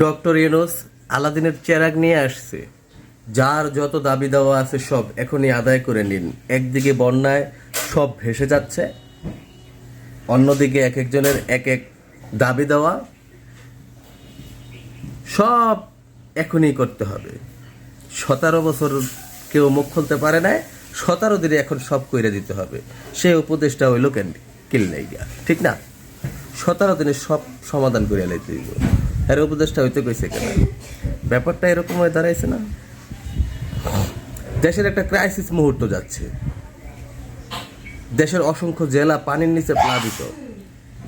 Doctor Yunus আলাদিনের চেরাগ নিয়ে আসছে। যার যত দাবি দেওয়া আছে সব এখনই আদায় করে নিন। একদিকে বন্যায় সব ভেসে যাচ্ছে, অন্যদিকে এক একজনের এক এক দাবি দেওয়া, সব এখনই করতে হবে। 17 বছর কেউ মুখ খুলতে পারে না, 17 দিনে এখন সব কইরে দিতে হবে। সেই উপদেশটা হইল কিল্লাইগা, ঠিক না? 17 দিনে সব সমাধান করে লাইতে হইব। এর উপদেশটা হইতে কইছে কেন? ব্যাপারটা এরকম হয়ে দাঁড়াইছে না? দেশের একটা ক্রাইসিস মুহূর্ত যাচ্ছে। দেশের অসংখ্য জেলা পানির নিচে প্লাবিত,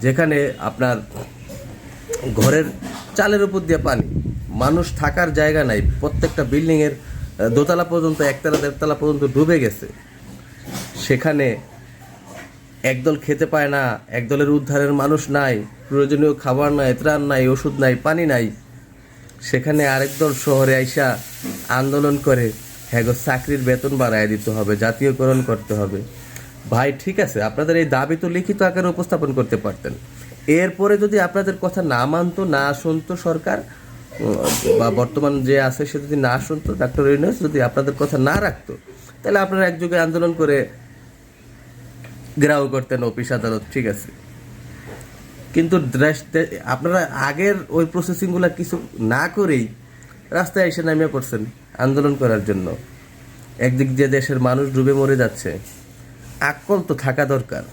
যেখানে আপনার ঘরের চালের উপর দিয়ে পানি, মানুষ থাকার জায়গা নাই, প্রত্যেকটা বিল্ডিংয়ের দোতলা পর্যন্ত, একতলা দেড়তলা পর্যন্ত ডুবে গেছে। সেখানে একদল খেতে পায় না, একদলের উদ্ধারের মানুষ নাই, প্রয়োজনীয় খাবার নাই, ত্রাণ নাই, ওষুধ নাই, পানি নাই। সেখানে আরেক দল শহরে আইসা আন্দোলন করে, হ্যাঁ গো চাকরির বেতন বাড়ায় দিতে হবে, জাতীয়করণ করতে হবে। ভাই ঠিক আছে, আপনাদের এই দাবি তো লিখিত আকারে উপস্থাপন করতে পারতেন। এরপরে যদি আপনাদের কথা না মানতো, না শুনতো সরকার বা বর্তমান যে আছে সে যদি না শুনতো, ডক্টর ইউনূস যদি আপনাদের কথা না রাখতো, তাহলে আপনারা একযোগে আন্দোলন করে ঘেরাও করতেন অফিস আদালত, ঠিক আছে। কিন্তু আপনারা আগের ওই প্রসেসিংগুলো কিছু না করেই রাস্তায় এসে নামিয়ে পড়ছেন আন্দোলন করার জন্য। একদিক দিয়ে দেশের মানুষ ডুবে মরে যাচ্ছে, আক্কল তো থাকা দরকার।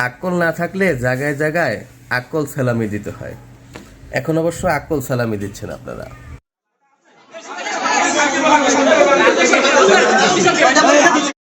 আক্কল না থাকলে জায়গায় জায়গায় আক্কল সালামি দিতে হয়। এখন অবশ্য আক্কল সালামি দিচ্ছেন আপনারা।